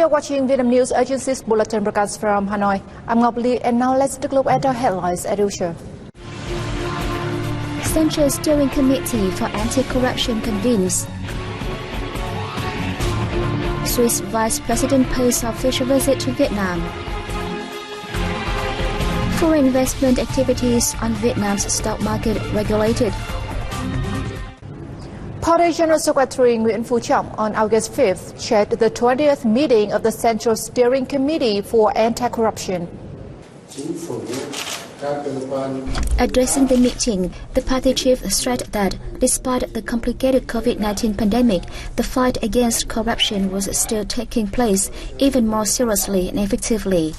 you're watching Vietnam News Agency's Bulletin broadcast from Hanoi. I'm Ngọc Ly, and now let's take a look at our headlines as usual. Central Steering Committee for Anti-Corruption convenes. Swiss Vice President pays official visit to Vietnam. Foreign investment activities on Vietnam's stock market regulated. Party General Secretary Nguyễn Phú Trọng on August 5th chaired the 20th meeting of the Central Steering Committee for Anti-Corruption. Addressing the meeting, the party chief stressed that despite the complicated COVID-19 pandemic, the fight against corruption was still taking place even more seriously and effectively.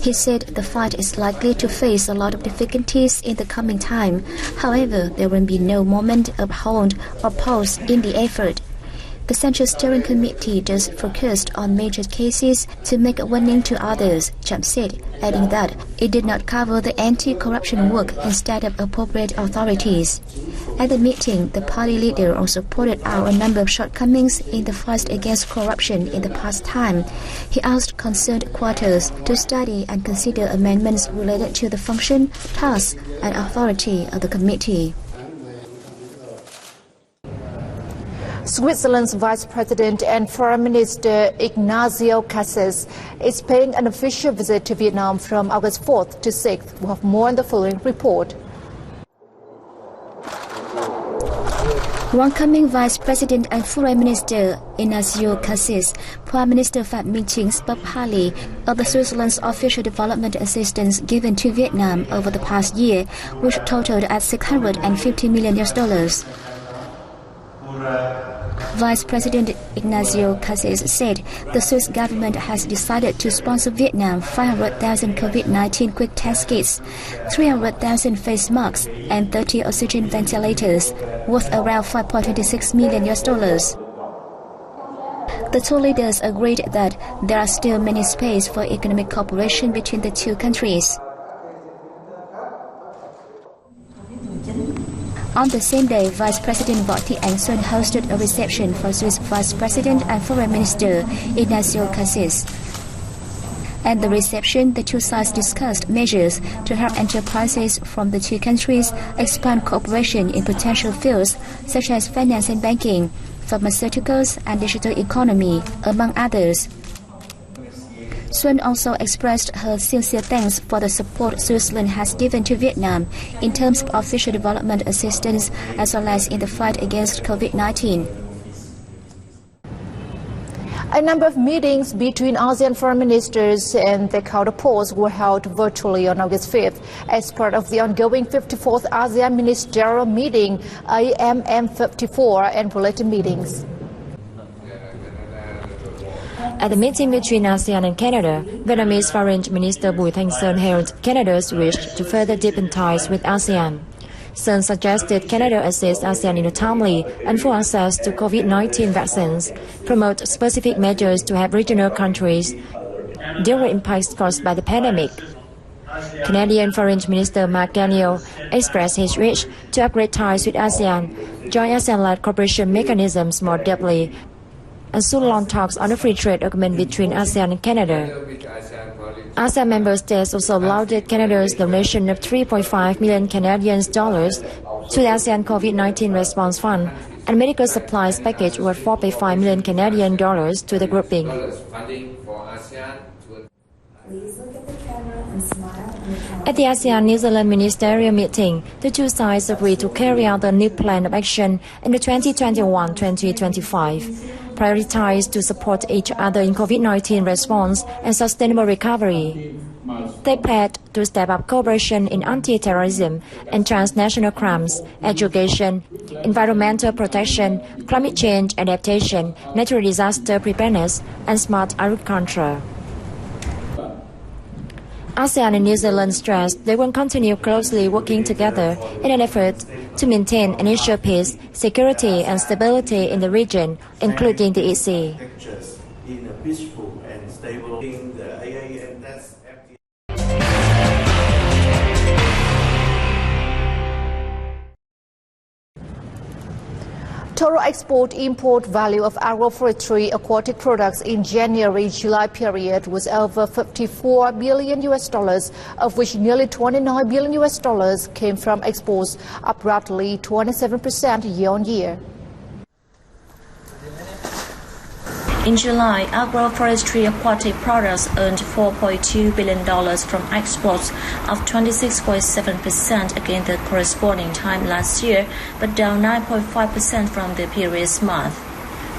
He said the fight is likely to face a lot of difficulties in the coming time. However, there will be no moment of hold or pause in the effort. The Central Steering Committee just focused on major cases to make a warning to others, Trump said, adding that it did not cover the anti-corruption work instead of appropriate authorities. At the meeting, the party leader also pointed out a number of shortcomings in the fight against corruption in the past time. He asked concerned quarters to study and consider amendments related to the function, tasks, and authority of the committee. Switzerland's Vice President and Foreign Minister Ignacio Cassis is paying an official visit to Vietnam from August 4th to 6th. We'll have more in the following report. Welcoming Vice President and Foreign Minister Ignacio Cassis, Prime Minister Phạm Minh Chính spoke highly of the Switzerland's official development assistance given to Vietnam over the past year, which totaled at $650 million. Vice President Ignacio Cassis said the Swiss government has decided to sponsor Vietnam 500,000 COVID-19 quick test kits, 300,000 face masks, and 30 oxygen ventilators, worth around $5.26 million. The two leaders agreed that there are still many space for economic cooperation between the two countries. On the same day, Vice President Võ Thị Ánh Xuân hosted a reception for Swiss Vice President and Foreign Minister Ignacio Cassis. At the reception, the two sides discussed measures to help enterprises from the two countries expand cooperation in potential fields such as finance and banking, pharmaceuticals, and digital economy, among others. Xuân also expressed her sincere thanks for the support Switzerland has given to Vietnam in terms of official development assistance as well as in the fight against COVID-19. A number of meetings between ASEAN foreign ministers and their counterparts were held virtually on August 5th as part of the ongoing 54th ASEAN Ministerial Meeting, AMM54, and related meetings. At the meeting between ASEAN and Canada, Vietnamese Foreign Minister Bùi Thanh Sơn hailed Canada's wish to further deepen ties with ASEAN. Sơn suggested Canada assist ASEAN in a timely and full access to COVID-19 vaccines, promote specific measures to help regional countries deal with impacts caused by the pandemic. Canadian Foreign Minister Mark Carney expressed his wish to upgrade ties with ASEAN, join ASEAN-led cooperation mechanisms more deeply, and soon launch talks on a free trade agreement between ASEAN and Canada. ASEAN member states also lauded Canada's donation of 3.5 million Canadian dollars to the ASEAN COVID-19 Response Fund and medical supplies package worth 4.5 million Canadian dollars to the grouping. At the ASEAN-New Zealand ministerial meeting, the two sides agreed to carry out a new plan of action in the 2021-2025, prioritized to support each other in COVID-19 response and sustainable recovery. They pledged to step up cooperation in anti-terrorism and transnational crimes, education, environmental protection, climate change adaptation, natural disaster preparedness, and smart agriculture. ASEAN and New Zealand stressed they will continue closely working together in an effort to maintain and ensure peace, security, and stability in the region, including the EC. Total export-import value of agroforestry aquatic products in January-July period was over $54 billion, of which nearly $29 billion came from exports, up roughly 27% year-on-year. In July, agroforestry aquatic products earned $4.2 billion from exports, up 26.7% against the corresponding time last year, but down 9.5% from the previous month.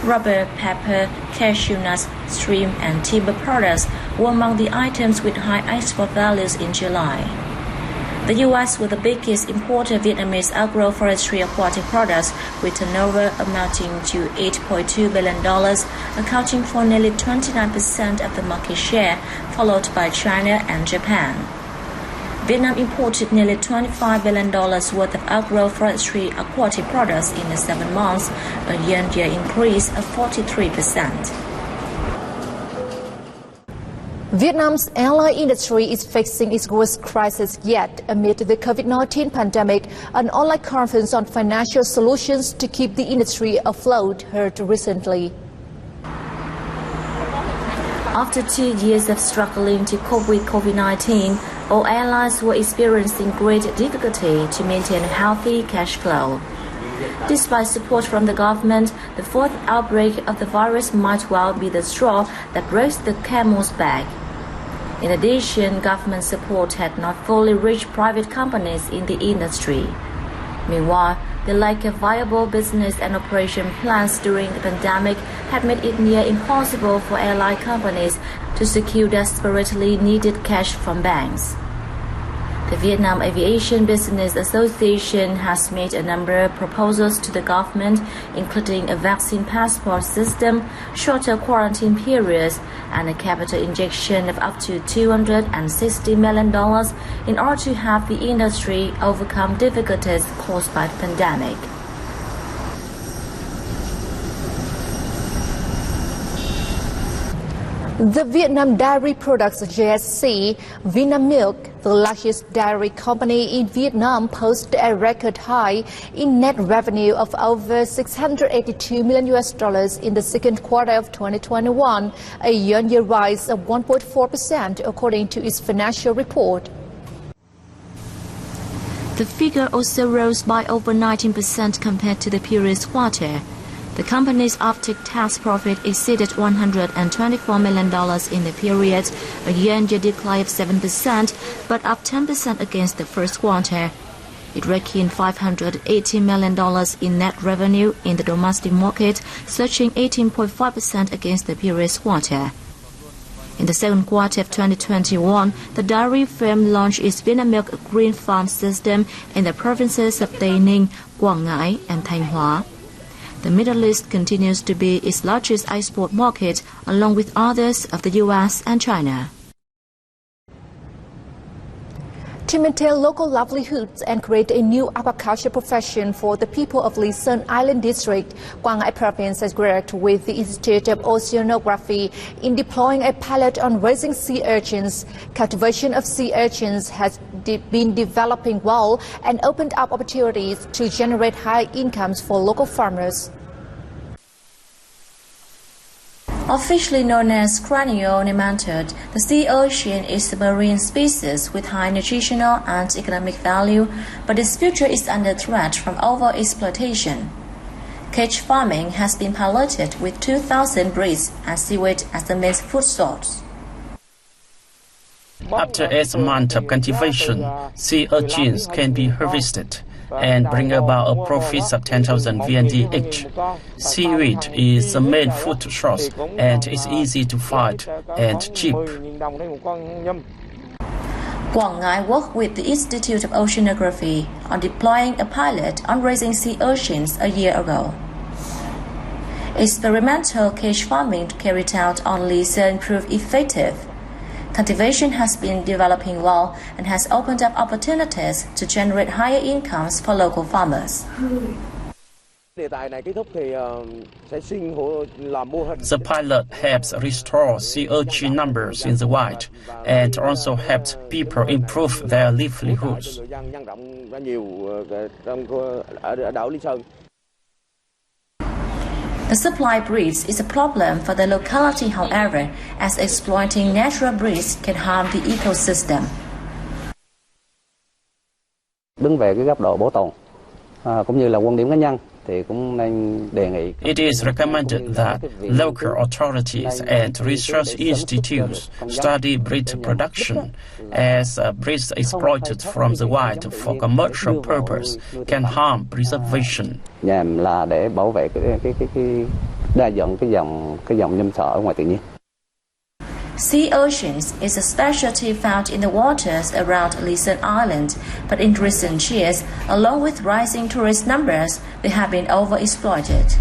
Rubber, pepper, cashew nuts, shrimp, and timber products were among the items with high export values in July. The U.S. was the biggest importer of Vietnamese agroforestry aquatic products, with turnover amounting to $8.2 billion, accounting for nearly 29% of the market share, followed by China and Japan. Vietnam imported nearly $25 billion worth of agroforestry aquatic products in the 7 months, a year-on-year increase of 43%. Vietnam's airline industry is facing its worst crisis yet amid the COVID-19 pandemic. An online conference on financial solutions to keep the industry afloat held recently. After 2 years of struggling to cope with COVID-19, all airlines were experiencing great difficulty to maintain a healthy cash flow. Despite support from the government, the fourth outbreak of the virus might well be the straw that breaks the camel's back. In addition, government support had not fully reached private companies in the industry. Meanwhile, the lack of viable business and operation plans during the pandemic had made it near impossible for airline companies to secure desperately needed cash from banks. The Vietnam Aviation Business Association has made a number of proposals to the government, including a vaccine passport system, shorter quarantine periods, and a capital injection of up to $260 million in order to help the industry overcome difficulties caused by the pandemic. The Vietnam Dairy Products JSC, Vinamilk, the largest dairy company in Vietnam, posted a record high in net revenue of over $682 million in the second quarter of 2021, a year-on-year rise of 1.4% according to its financial report. The figure also rose by over 19% compared to the previous quarter. The company's after-tax profit exceeded $124 million in the period, a year-on-year decline of 7%, but up 10% against the first quarter. It raked in $580 million in net revenue in the domestic market, surging 18.5% against the previous quarter. In the second quarter of 2021, the dairy firm launched its Vinamilk Green Farm system in the provinces of Tây Ninh, Quảng Ngãi, and Thanh Hóa. The Middle East continues to be its largest export market, along with others of the U.S. and China. To maintain local livelihoods and create a new aquaculture profession for the people of Lý Sơn Island District, Quảng Ngãi Province has worked with the Institute of Oceanography in deploying a pilot on raising sea urchins. Cultivation of sea urchins has been developing well and opened up opportunities to generate high incomes for local farmers. Officially known as cranial nematode, the sea urchin is a marine species with high nutritional and economic value, but its future is under threat from overexploitation. Cage farming has been piloted with 2,000 breeds and seaweed as the main food source. After 8 months of cultivation, sea urchins can be harvested and bring about a profit of 10,000 VND each. Seaweed is the main food source and is easy to find and cheap. Quảng Ngãi worked with the Institute of Oceanography on deploying a pilot on raising sea urchins a year ago. Experimental cage farming carried out on Lý Sơn proved effective. Cultivation has been developing well and has opened up opportunities to generate higher incomes for local farmers. The pilot helps restore sea urchin numbers in the wild and also helps people improve their livelihoods. The supply breeds is a problem for the locality, however, as exploiting natural breeds can harm the ecosystem. Đứng về cái góc độ bảo tồn cũng như là quan điểm cá nhân thì cũng nên đề nghị. It is recommended that local authorities and research institutes study breed production, as breeds exploited from the wild for commercial purpose can harm preservation. Nhằm là để bảo vệ cái đa dạng cái dòng nhâm thọ ở ngoài tự nhiên. Sea urchins is a specialty found in the waters around Luzon Island, but in recent years, along with rising tourist numbers, they have been overexploited.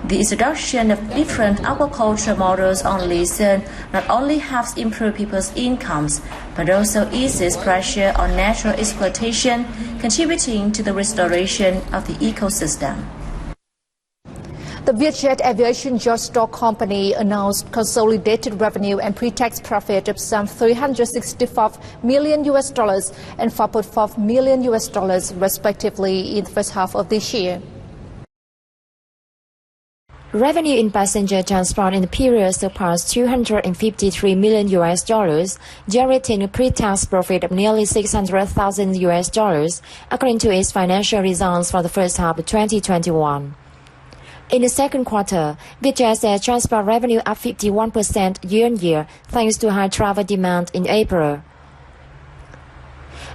The introduction of different aquaculture models on Luzon not only helps improve people's incomes, but also eases pressure on natural exploitation, contributing to the restoration of the ecosystem. The Vietjet Aviation Yacht Stock Company announced consolidated revenue and pre-tax profit of some $365 million and $4.5 million respectively in the first half of this year. Revenue in passenger transport in the period surpassed $253 million, generating a pre-tax profit of nearly $600,000, according to its financial results for the first half of 2021. In the second quarter, Vietjet's air transport revenue up 51% year-on-year thanks to high travel demand in April.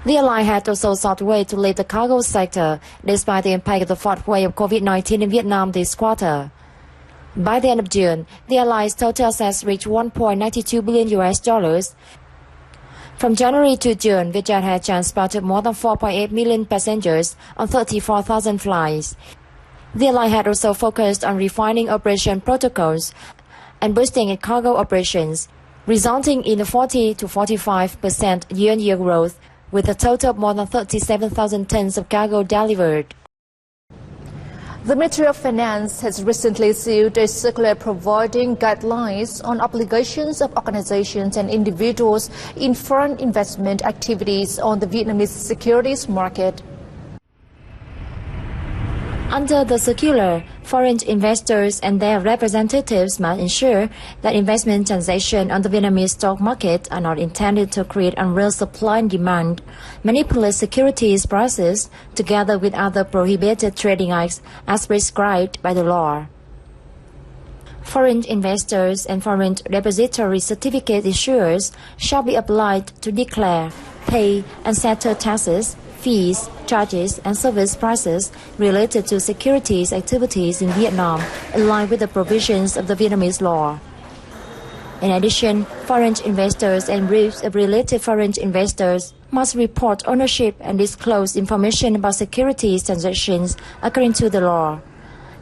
The airline had also sought ways to lead the cargo sector despite the impact of the fourth wave of COVID-19 in Vietnam this quarter. By the end of June, the airline's total assets reached $1.92 billion. From January to June, Vietjet had transported more than 4.8 million passengers on 34,000 flights. The airline had also focused on refining operation protocols and boosting its cargo operations, resulting in a 40 to 45% year-on-year growth, with a total of more than 37,000 tons of cargo delivered. The Ministry of Finance has recently issued a circular providing guidelines on obligations of organizations and individuals in foreign investment activities on the Vietnamese securities market. Under the circular, foreign investors and their representatives must ensure that investment transactions on the Vietnamese stock market are not intended to create unreal supply and demand, manipulate securities prices, together with other prohibited trading acts as prescribed by the law. Foreign investors and foreign depository certificate issuers shall be obliged to declare, pay, and settle taxes, fees, charges, and service prices related to securities activities in Vietnam, in line with the provisions of the Vietnamese law. In addition, foreign investors and groups of related foreign investors must report ownership and disclose information about securities transactions according to the law.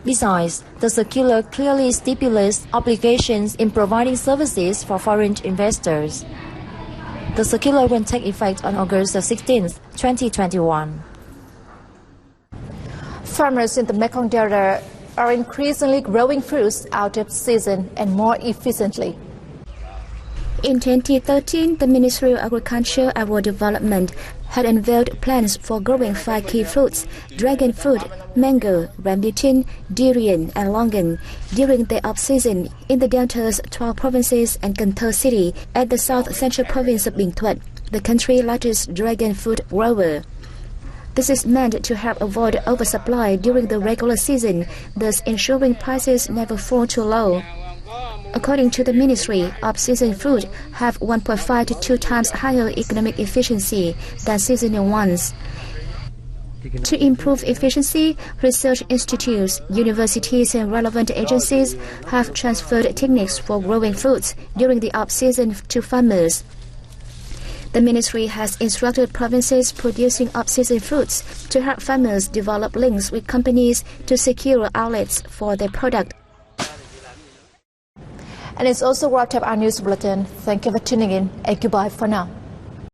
Besides, the circular clearly stipulates obligations in providing services for foreign investors. The circular will take effect on August 16, 2021. Farmers in the Mekong Delta are increasingly growing fruits out of season and more efficiently. In 2013, the Ministry of Agriculture and Rural Development had unveiled plans for growing 5 key fruits: dragon fruit, mango, rambutan, durian, and longan during the off-season in the Delta's 12 provinces and Cần Thơ City at the south-central province of Bình Thuận, the country's largest dragon fruit grower. This is meant to help avoid oversupply during the regular season, thus ensuring prices never fall too low. According to the ministry, off-season fruit have 1.5 to 2 times higher economic efficiency than seasonal ones. To improve efficiency, research institutes, universities, and relevant agencies have transferred techniques for growing fruits during the off-season to farmers. The ministry has instructed provinces producing off-season fruits to help farmers develop links with companies to secure outlets for their product. And it's also wrapped up our news bulletin. Thank you for tuning in and goodbye for now.